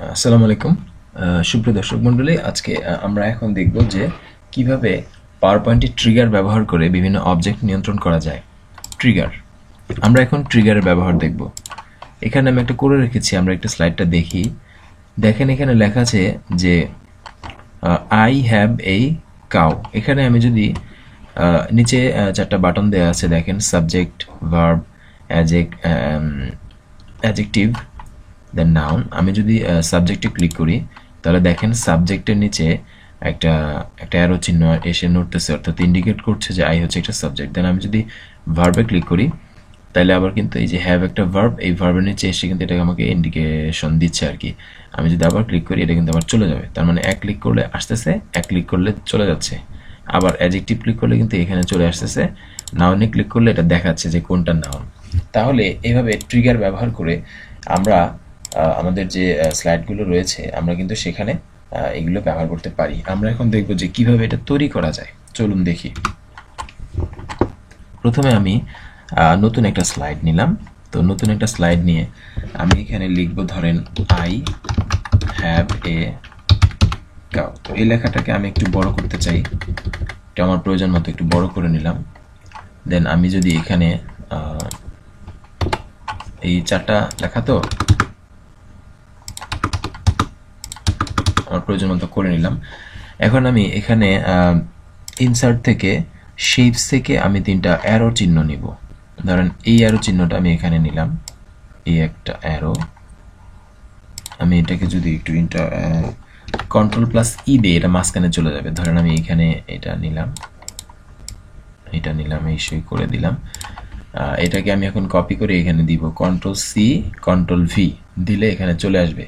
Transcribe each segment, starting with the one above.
আসসালামু আলাইকুম সুপ্রিয় দর্শক মণ্ডলী, আজকে আমরা এখন দেখব যে কিভাবে পাওয়ার পয়েন্টে ট্রিগার ব্যবহার করে বিভিন্ন অবজেক্ট নিয়ন্ত্রণ করা যায়। ট্রিগার, আমরা এখন ট্রিগারের ব্যবহার দেখব। এখানে আমি একটা করে রেখেছি, আমরা একটা স্লাইডটা দেখি। দেখেন এখানে লেখা আছে যে আই হ্যাভ এই কাউ। এখানে আমি যদি নিচে চারটা বাটন দেওয়া আছে, দেখেন সাবজেক্ট, ভার্ব, অ্যাডজেক্টিভ, দেন নাউন। আমি যদি সাবজেক্টে ক্লিক করি তাহলে দেখেন সাবজেক্টের নিচে একটা একটা অ্যারো চিহ্ন এসে নড়তেছে, অর্থাৎ ইন্ডিকেট করছে যে আই হচ্ছে একটা সাবজেক্ট। দেন আমি যদি ভার্বে ক্লিক করি তাহলে আবার কিন্তু এই যে হ্যাভ একটা ভার্ব, এই ভার্বের নিচে এসে কিন্তু এটা আমাকে ইন্ডিকেশন দিচ্ছে আর কি। আমি যদি আবার ক্লিক করি এটা কিন্তু আবার চলে যাবে, তার মানে এক ক্লিক করলে আসতেছে, এক ক্লিক করলে চলে যাচ্ছে। আবার অ্যাডজেক্টিভ ক্লিক করলে কিন্তু এখানে চলে আসতেছে, নাউনে ক্লিক করলে এটা দেখাচ্ছে যে কোনটা নাউন। তাহলে এইভাবে ট্রিগার ব্যবহার করে আমরা আমাদের যে স্লাইডগুলো রয়েছে আমরা কিন্তু সেখানে এগুলো ব্যবহার করতে পারি। আমরা এখন দেখব যে কিভাবে এটা তৈরি করা যায়। চলুন দেখি। প্রথমে আমি নতুন একটা স্লাইড নিলাম। তো নতুন একটা স্লাইড নিয়ে আমি এখানে লিখব, ধরেন আই হ্যাভ এ কাউ। তো এই লেখাটাকে আমি একটু বড় করতে চাই, এটা আমার প্রয়োজন মতো একটু বড় করে নিলাম। দেন আমি যদি এখানে এই চারটা লেখা তো আমার প্রয়োজন মতো করে নিলাম। এখন আমি এখানে ইনসার্ট থেকে শেপস থেকে আমি তিনটা অ্যারো চিহ্ন নিব। ধরেন এই অ্যারো চিহ্নটা আমি এখানে নিলাম, এই একটা অ্যারো। আমি এটাকে যদি একটু কন্ট্রোল প্লাস ই দিয়ে এটা মাঝখানে চলে যাবে। ধরেন আমি এখানে এটা নিলাম, এই সই করে দিলাম। এটাকে আমি এখন কপি করে এখানে দিব, কন্ট্রোল সি কন্ট্রোল ভি দিলে এখানে চলে আসবে।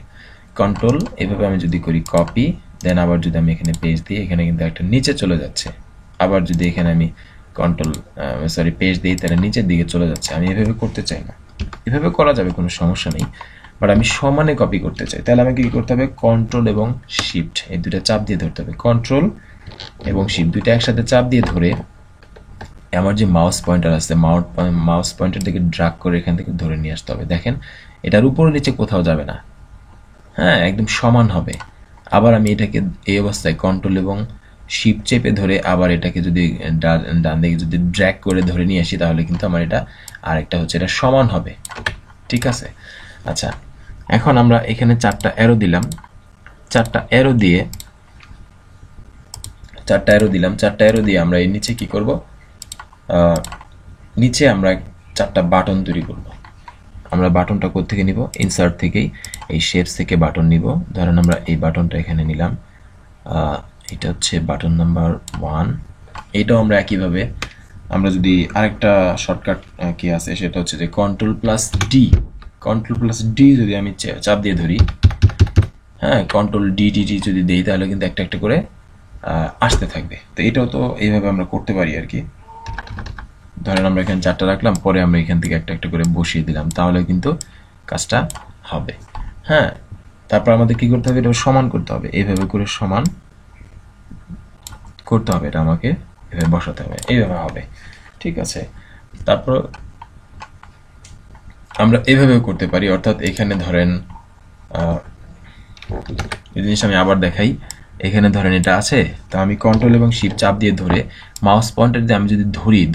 কন্ট্রোল এভাবে আমি যদি করি কপি, দেন আবার যদি আমি এখানে পেজ দিই এখানে কিন্তু একটা নিচে চলে যাচ্ছে। আবার যদি এখানে আমি পেজ দিই তাহলে নিচের দিকে চলে যাচ্ছে। আমি এভাবে করতে চাই না, এভাবে করা যাবে, কোনো সমস্যা নেই, বাট আমি সমানে কপি করতে চাই। তাহলে আমাকে কি করতে হবে, কন্ট্রোল এবং শিফট এই দুটো চাপ দিয়ে ধরতে হবে। কন্ট্রোল এবং শিফট দুইটা একসাথে চাপ দিয়ে ধরে আমার যে মাউস পয়েন্টার আছে মাউস পয়েন্টার থেকে ড্রাগ করে এখান থেকে ধরে নিয়ে আসতে হবে। দেখেন এটার উপর নিচে কোথাও যাবে না, হ্যাঁ, একদম সমান হবে। আবার আমি এটাকে এই অবস্থায় কন্ট্রোল এবং শিফট চেপে ধরে আবার এটাকে যদি ডান দিকে যদি ড্র্যাগ করে ধরে নিয়ে আসি তাহলে কিন্তু আমার এটা আরেকটা হচ্ছে এটা সমান হবে। ঠিক আছে, আচ্ছা। এখন আমরা এখানে চারটা অ্যারো দিলাম, চারটা অ্যারো দিয়ে আমরা এর নিচে কি করব, নিচে আমরা চারটা বাটন তৈরি করব। আমরা বাটনটা কোত্থেকে নিব, ইনসার্ট থেকেই, এই শেপস থেকে বাটন নিব। ধরেন আমরা এই বাটনটা এখানে নিলাম, এটা হচ্ছে বাটন নাম্বার 1। এটাও আমরা একইভাবে, আমরা যদি আরেকটা শর্টকাট কি আছে সেটা হচ্ছে যে কন্ট্রোল প্লাস ডি যদি আমি চাপ দিয়ে ধরি, হ্যাঁ, কন্ট্রোল ডি যদি দেই তাহলে কিন্তু একটা একটা করে আসতে থাকবে। তো এটাও তো এইভাবে আমরা করতে পারি আর কি। ধরেন আমরা এখানে চারটা রাখলাম, পরে আমরা এখান থেকে একটা একটা করে বসিয়ে দিলাম, তাহলে কিন্তু কাজটা হবে। হ্যাঁ, তারপর আমাদের কি করতে হবে, এটা সমান করতে হবে, এইভাবে করে সমান করতে হবে, এটা আমাকে এভাবে বসাতে হবে, এইভাবে হবে। ঠিক আছে, তারপর আমরা এইভাবেও করতে পারি, অর্থাৎ এখানে ধরেন এই জিনিস আমি আবার দেখাই। এখানে ধরেন এটা আছে, তো আমি কন্ট্রোল এবং শিফট চাপ দিয়ে ধরে মাউস পয়েন্টার দিয়ে আমি যদি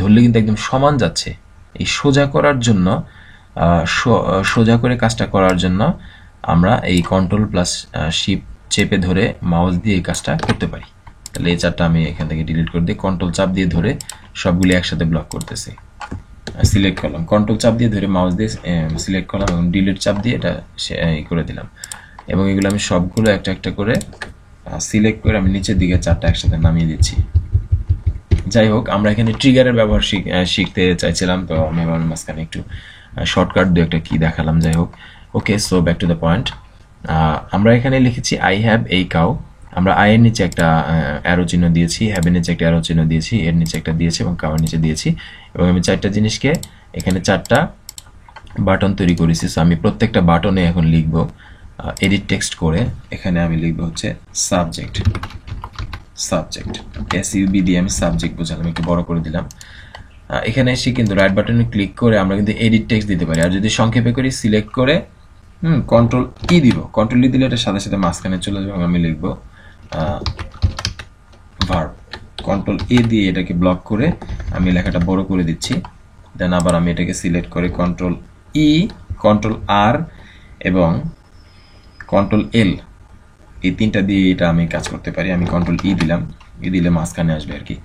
ধরলে কিন্তু একদম সমান যাচ্ছে। এই সোজা করার জন্য, সোজা করে কাজটা করার জন্য আমরা এই কন্ট্রোল প্লাস শিফট চেপে ধরে মাউস দিয়ে এই কাজটা করতে পারি। তাহলে এই চারটা আমি এখান থেকে ডিলিট করে দিই, কন্ট্রোল চাপ দিয়ে ধরে সবগুলি একসাথে ব্লক করতেছি। সিলেক্ট করলাম, কন্ট্রোল চাপ দিয়ে ধরে মাউস দিয়ে সিলেক্ট করলাম এবং ডিলিট চাপ দিয়ে এটা করে দিলাম। এবং এগুলো আমি সবগুলো একটা একটা করে সিলেক্ট করে আমি নিচের দিকে চারটা একসাথে নামিয়ে দিচ্ছি। যাই হোক, আমরা এখানে ট্রিগারের ব্যবহার শিখতে চাইছিলাম, তো আমি আমার মাঝখানে একটু শর্টকাট দু একটা কি দেখালাম। যাই হোক, okay, so back to the point. আমরা এখানে লিখেছি আই হ্যাভ এই কাউ। আমরা আই এর নিচে একটা অ্যারো চিহ্ন দিয়েছি, হ্যাভের নিচে একটা অ্যারো চিহ্ন দিয়েছি, এর নিচে একটা দিয়েছি এবং কাউয়ের নিচে দিয়েছি। এবং আমি চারটা জিনিসকে এখানে চারটা বাটন তৈরি করেছি। সো আমি প্রত্যেকটা বাটনে এখন লিখব এডিট টেক্সট করে, এখানে আমি লিখব হচ্ছে সাবজেক্ট এসইউবি দিয়ে আমি সাবজেক্ট বোঝালাম, একটু বড় করে দিলাম। এখানে এসে কিন্তু রাইট বাটনে ক্লিক করে আমরা কিন্তু এডিট টেক্সট দিতে পারি, আর যদি সংক্ষেপে করি সিলেক্ট করে কন্ট্রোল ই দিব, কন্ট্রোল ই দিলে এটা সাথে সাথে মাঝখানে চলে যাবে। আমি লিখবো ভার্ব, কন্ট্রোল এ দিয়ে এটাকে ব্লক করে আমি লেখাটা বড় করে দিচ্ছি। দেন আবার আমি এটাকে সিলেক্ট করে কন্ট্রোল ই, কন্ট্রোল আর এবং কন্ট্রোল এল, এই তিনটা দিয়ে এটা আমি কাজ করতে পারি। আমি কন্ট্রোল ই দিলাম, ই দিলে মাঝখানে আসবে আর কি।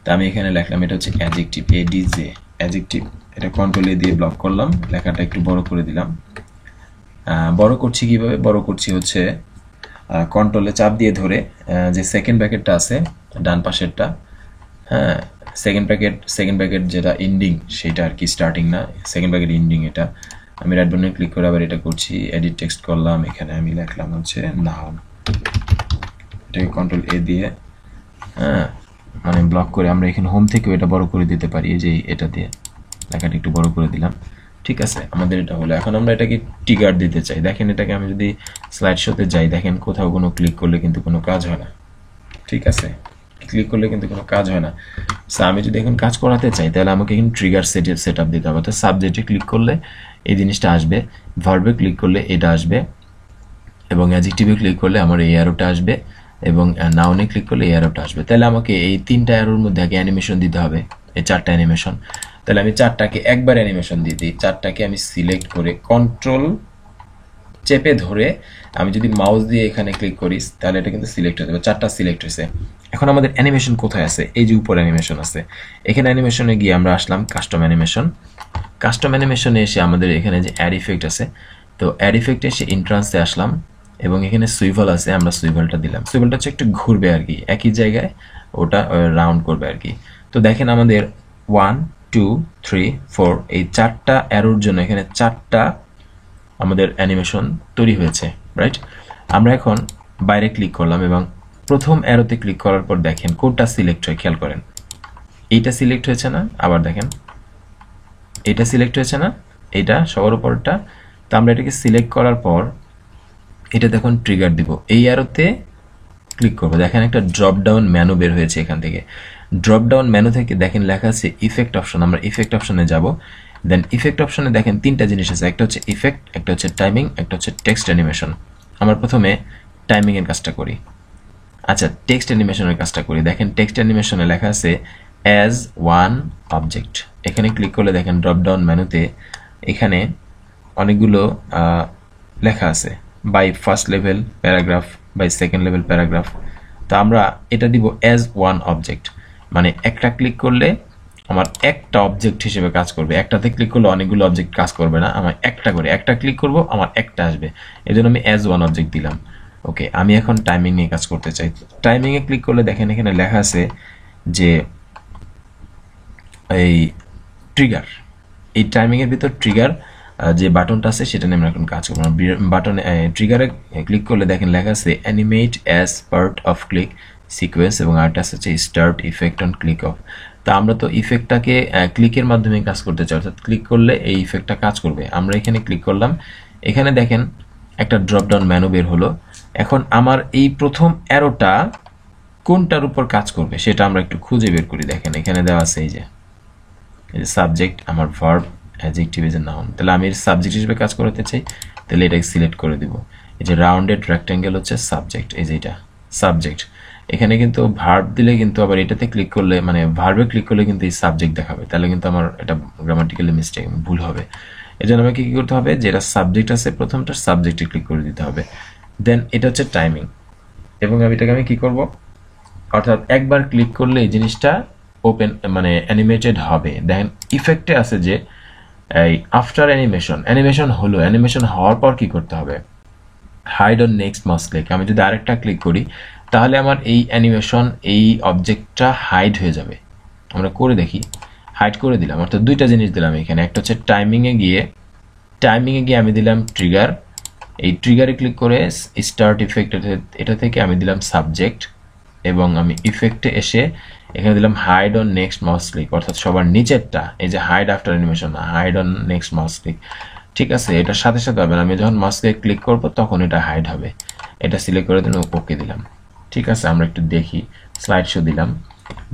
তা আমি এখানে লিখলাম এটা হচ্ছে অ্যাডজেক্টিভ, এডিজে অ্যাডজেক্টিভ। এটা কন্ট্রোল এ দিয়ে ব্লক করলাম, লেখাটা একটু বড় করে দিলাম। বড় করছি কিভাবে? বড় করছি হচ্ছে কন্ট্রোলে চাপ দিয়ে ধরে যে সেকেন্ড ব্র্যাকেটটা আছে ডান পাশেরটা, হ্যাঁ সেকেন্ড ব্র্যাকেট যেটা এন্ডিং সেটা আর কি, স্টার্টিং না, সেকেন্ড ব্র্যাকেট এন্ডিং। এটা আমি রাইট বাটনে ক্লিক করে আবার এটা করছি, এডিট টেক্সট করলাম, এখানে আমি লিখলাম হচ্ছে নাউন। এটাকে কন্ট্রোল এ দিয়ে মানে ব্লক করে আমরা এখানে হোম থেকেও এটা বড় করে দিতে পারি, এই যে এটা দিয়ে লেখাটা একটু বড় করে দিলাম। ঠিক আছে, আমাদের এটা হলো। এখন আমরা এটাকে ট্রিগার দিতে চাই। দেখেন এটাকে আমি যদি স্লাইড শোতে যাই, দেখেন কোথাও কোনো ক্লিক করলে কিন্তু কোনো কাজ হয় না। ঠিক আছে, ক্লিক করলে কিন্তু কোনো কাজ হয় না। সো আমি যদি এখন কাজ করাতে চাই তাহলে আমাকে এখানে ট্রিগার সেট আপ দিতে হবে। অর্থাৎ সাবজেক্টে ক্লিক করলে এই জিনিসটা আসবে, ভার্বে ক্লিক করলে এটা আসবে, এবং অ্যাডজেক্টিভে ক্লিক করলে আমার এই অ্যারোটা আসবে, এবং নাউনে ক্লিক করলে এই অ্যারোটা আসবে। তাহলে আমাকে এই তিনটা অ্যারোর মধ্যে আগে অ্যানিমেশন দিতে হবে, এই চারটা অ্যানিমেশন। তাহলে আমি চারটাকে একবার অ্যানিমেশন দিয়ে দিই। চারটাকে আমি সিলেক্ট করে কন্ট্রোল চেপে ধরে আমি যদি মাউস দিয়ে এখানে ক্লিক করি তাহলে এটা কিন্তু সিলেক্ট হয়ে যাবে। চারটা সিলেক্ট হয়েছে। এখন আমাদের অ্যানিমেশন কোথায় আছে? এই যে উপরে অ্যানিমেশন আছে, এখানে অ্যানিমেশনে গিয়ে আমরা আসলাম কাস্টম অ্যানিমেশন। কাস্টম অ্যানিমেশনে এসে আমাদের এখানে যে অ্যাড ইফেক্ট আছে, তো অ্যাড ইফেক্টে এসে ইন্ট্রান্সে আসলাম, এবং এখানে সুইভাল আছে, আমরা সুইভালটা দিলাম। সুইভালটা হচ্ছে একটু ঘুরবে আর কি, একই জায়গায় ওটা রাউন্ড করবে আর কি। তো দেখেন আমাদের 1 2 3 4 এই চারটা অ্যারোর জন্য এখানে চারটা আমাদের অ্যানিমেশন তৈরি হয়েছে, রাইট? আমরা এখন বাইরে ক্লিক করলাম এবং প্রথম অ্যারোতে ক্লিক করার পর দেখেন কোনটা সিলেক্ট হয়, খেয়াল করেন। এইটা সিলেক্ট হয়েছে না? আবার দেখেন এটা সিলেক্ট হয়েছে না? এটা সবার উপরটা। তো আমরা এটাকে সিলেক্ট করার পর এটা দেখুন ট্রিগার দিব, এই অ্যারোতে ক্লিক করবো। দেখেন একটা ড্রপ ডাউন মেনু বের হয়েছে এখান থেকে। ড্রপ ডাউন মেনু থেকে দেখেন লেখা আছে ইফেক্ট অপশন। আমরা ইফেক্ট অপশনে যাব। দেন ইফেক্ট অপশনে দেখেন তিনটা জিনিস আছে, একটা হচ্ছে ইফেক্ট, একটা হচ্ছে টাইমিং, একটা হচ্ছে টেক্সট অ্যানিমেশন। আমরা প্রথমে টাইমিংয়ের কাজটা করি। আচ্ছা, টেক্সট অ্যানিমেশনের কাজটা করি। দেখেন টেক্সট অ্যানিমেশনে লেখা আছে অ্যাজ ওয়ান অবজেক্ট। এখানে ক্লিক করলে দেখেন ড্রপ ডাউন মেনুতে এখানে অনেকগুলো লেখা আছে, by first level paragraph, by second level paragraph. তো আমরা এটা দিব অ্যাজ ওয়ান অবজেক্ট, মানে একটা ক্লিক করলে আমার একটা অবজেক্ট হিসেবে কাজ করবে। একটাতে ক্লিক করলে অনেকগুলো অবজেক্ট কাজ করবে না, আমার একটা করে, একটা ক্লিক করব আমার একটা আসবে। এই জন্য আমি অ্যাজ ওয়ান অবজেক্ট দিলাম। ওকে, আমি এখন টাইমিং নিয়ে কাজ করতে চাই। টাইমিংয়ে ক্লিক করলে দেখেন এখানে লেখা আছে যে এই ট্রিগার, এই টাইমিংয়ের ভিতর ট্রিগার যে বাটনটা আছে সেটা নিয়ে আমরা এখন কাজ করবো। বাটনে ট্রিগারে ক্লিক করলে দেখেন লেখা আছে animate as part of click sequence, এবং আরেকটা আছে start effect on click of. তা আমরা তো ইফেক্টটাকে ক্লিকের মাধ্যমে কাজ করতে চাই, অর্থাৎ ক্লিক করলে এই ইফেক্টটা কাজ করবে। আমরা এখানে ক্লিক করলাম, এখানে দেখেন একটা ড্রপ ডাউন মেনু বের হলো। এখন আমার এই প্রথম অ্যারোটা কোনটার উপর কাজ করবে সেটা আমরা একটু খুঁজে বের করি। দেখেন এখানে দেওয়া আছে এই যে সাবজেক্ট, আমার ভার্ব, অ্যাডজেক্টিভ, এই যে নাউন। তাহলে আমি সাবজেক্ট হিসেবে কাজ করতে চাই, তাহলে এটাকে সিলেক্ট করে দিব। এই যে রাউন্ডেড রেক্ট্যাঙ্গেল হচ্ছে সাবজেক্ট, এই যে এটা সাবজেক্ট। এখানে কিন্তু ভার্ব দিলে কিন্তু আবার এটাতে ক্লিক করলে, মানে ভার্বে ক্লিক করলে কিন্তু এই সাবজেক্ট দেখাবে, তাহলে কিন্তু আমার এটা গ্রামাটিক্যালি মিস্টেক, ভুল হবে। এই জন্য আমাকে কী করতে হবে, যেটা সাবজেক্ট আছে প্রথমটা সাবজেক্টে ক্লিক করে দিতে হবে। দেন এটা হচ্ছে টাইমিং, এবং আমি এটাকে আমি কী করব, অর্থাৎ একবার ক্লিক করলে এই জিনিসটা ওপেন, মানে অ্যানিমেটেড হবে। দেখেন ইফেক্টে আছে যে এই আফটার অ্যানিমেশন হলো, অ্যানিমেশন হওয়ার পর কি করতে হবে, hide on next mouse click. আমি যদি আরেকটা ক্লিক করি তাহলে আমার এই অ্যানিমেশন, এই অবজেক্টটা হাইড হয়ে যাবে। আমরা করে দেখি, হাইড করে দিলাম। অর্থাৎ দুইটা জিনিস দিলাম এখানে, একটা হচ্ছে টাইমিংয়ে গিয়ে আমি দিলাম ট্রিগার, এই ট্রিগারে ক্লিক করে স্টার্ট ইফেক্ট, এটা থেকে আমি দিলাম সাবজেক্ট, এবং আমি ইফেক্টে এসে এখানে দিলাম hide on next mouse click, অর্থাৎ সবার নিচেরটা, এই যে hide after animation, hide on next mouse click. ঠিক আছে, এটার সাথে সাথে হবে না, আমি যখন মাউসকে ক্লিক করব তখন এটা হাইড হবে। এটা সিলেক্ট করে দিলাম, ওকে দিলাম। ঠিক আছে, আমরা একটু দেখি, স্লাইড শো দিলাম,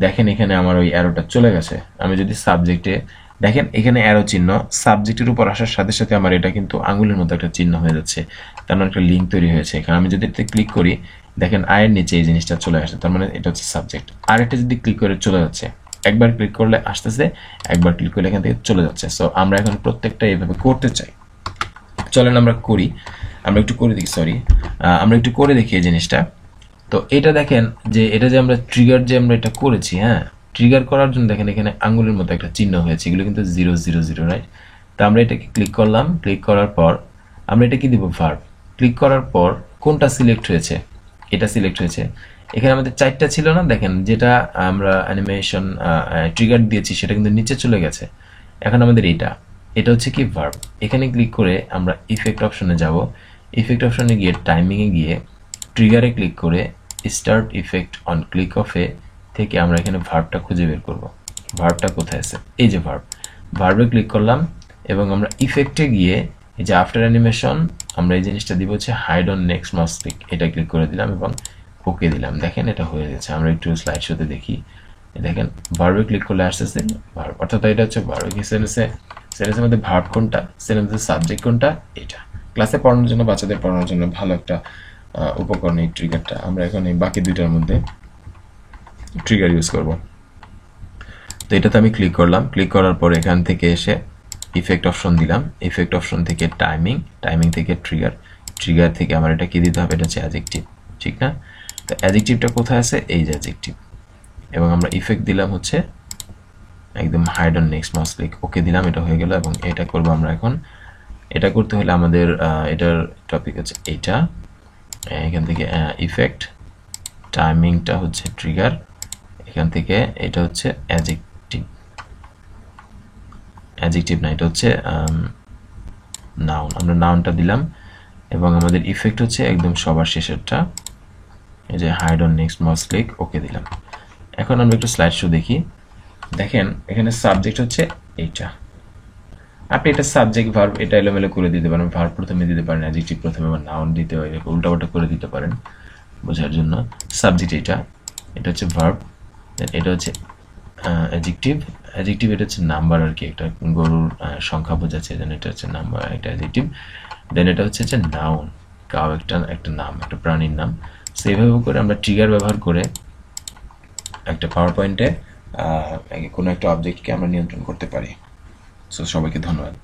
দেখেন এখানে আমার ওই অ্যারোটা চলে গেছে। আমি যদি সাবজেক্টে দেখেন এখানে অ্যারো চিহ্ন সাবজেক্টের উপর আসার সাথে সাথে আমার এটা কিন্তু আঙুলের মতো একটা চিহ্ন হয়ে যাচ্ছে, তার মানে একটা লিঙ্ক তৈরি হয়েছে। এখানে আমি যদি এটাতে ক্লিক করি, দেখেন আয়ের নিচে এই জিনিসটা চলে আসে, তার মানে এটা হচ্ছে সাবজেক্ট। আর এটা যদি ক্লিক করে চলে যাচ্ছে, একবার ক্লিক করলে আসতেছে, একবার ক্লিক করলে এখান থেকে চলে যাচ্ছে। সো আমরা এখন প্রত্যেকটা এইভাবে করতে চাই। চলেন আমরা করি, আমরা একটু করে দেখি, সরি আমরা একটু করে দেখি এই জিনিসটা। তো এটা দেখেন যে এটা যে আমরা ট্রিগার যে আমরা এটা করেছি, হ্যাঁ ট্রিগার করার জন্য দেখেন এখানে আঙ্গুলের মতো একটা চিহ্ন হয়েছে, এগুলো কিন্তু 000, রাইট? তো আমরা এটাকে ক্লিক করলাম, ক্লিক করার পর আমরা এটা কি দিব, ভার্ব। ক্লিক করার পর কোনটা সিলেক্ট হয়েছে, এটা সিলেক্ট হয়েছে। এখানে আমাদের 4টা ছিল না, দেখেন যেটা আমরা অ্যানিমেশন ট্রিগার দিয়েছি সেটা কিন্তু নিচে চলে গেছে। এখন আমাদের এটা হচ্ছে কি ভার্ব। এখানে ক্লিক করে আমরা ইফেক্ট অপশনে যাব, ইফেক্ট অপশনে গিয়ে টাইমিংয়ে গিয়ে ট্রিগারে ক্লিক করে স্টার্ট ইফেক্ট অন ক্লিক অফে থেকে আমরা এখানে ভার্বটা খুঁজে বের করব। ভার্বটা কোথায় আছে, এই যে ভার্ব। ভার্বে ক্লিক করলাম এবং আমরা ইফেক্টে গিয়ে এই যে আফটার অ্যানিমেশন আমরা এই জিনিসটা দিব হচ্ছে hide on next mouse click, এটা ক্লিক করে দিলাম এবং ওকে দিলাম। দেখেন এটা হয়ে গেছে। আমরা একটু স্লাইড শোতে দেখি, দেখেন ভার্বে ক্লিক করলে আসতেছে ভার্ব, অর্থাৎ এটা হচ্ছে ভার্ব। কি সেন্টেন্সের মধ্যে ভার্ব কোনটা, সেন্টেন্সের সাবজেক্ট কোনটা, এটা। ক্লাসে পড়ানোর জন্য, বাচ্চাদের পড়ানোর জন্য ভালো একটা উপকরণ এই ট্রিগারটা। আমরা এখন এই বাকি দুইটার মধ্যে ট্রিগার ইউজ করব। তো এটাতে আমি ক্লিক করলাম, ক্লিক করার পর এখান থেকে এসে ইফেক্ট অপশন দিলাম, ইফেক্ট অপশন থেকে টাইমিং, টাইমিং থেকে ট্রিগার, ট্রিগার থেকে আমার এটা কি দিতে হবে, এটা হচ্ছে অ্যাডজেক্টিভ, ঠিক না? তো অ্যাডজেক্টিভটা কোথায় আছে, এই যে অ্যাডজেক্টিভ। এবং আমরা ইফেক্ট দিলাম হচ্ছে একদম hide on next mouse click, okay দিলাম, এটা হয়ে গেল। এবং এটা করবো আমরা এখন। এটা করতে হলে আমাদের এটার টপিক হচ্ছে এইটা, এখান থেকে ইফেক্ট, টাইমিংটা হচ্ছে ট্রিগার, এখান থেকে এটা হচ্ছে অ্যাডজেক্টিভ, অ্যাডজেক্টিভ না, এটা হচ্ছে নাউন। আমরা নাউনটা দিলাম এবং আমাদের ইফেক্ট হচ্ছে একদম সবার শেষেরটা, এই যে hide on next mouse click, okay দিলাম। এখন আমরা একটু স্লাইড শো দেখি। দেখেন এখানে সাবজেক্ট হচ্ছে এইটা। আপনি এটা সাবজেক্ট ভার্ব এটা এলোমেলো করে দিতে পারেন, ভার্ব প্রথমে দিতে পারেন, অ্যাডজেক্টিভ প্রথমে, বা নাউন দিতে পারেন, উল্টাপাল্টা করে দিতে পারেন বোঝার জন্য। সাবজেক্ট এটা হচ্ছে ভার্ব, এটা হচ্ছে অ্যাডজেক্টিভ, অ্যাডজেক্টিভ এটা হচ্ছে নাম্বার আর কি, একটা গরুর সংখ্যা বোঝাচ্ছে, যেন এটা হচ্ছে নাম্বার, একটা অ্যাডজেক্টিভ। দেন এটা হচ্ছে যে নাউন, কাউ একটা নাম, একটা প্রাণীর নাম। সো এইভাবে করে আমরা ট্রিগার ব্যবহার করে একটা পাওয়ার পয়েন্টে কোনো একটা অবজেক্টকে আমরা নিয়ন্ত্রণ করতে পারি। সো সবাইকে ধন্যবাদ।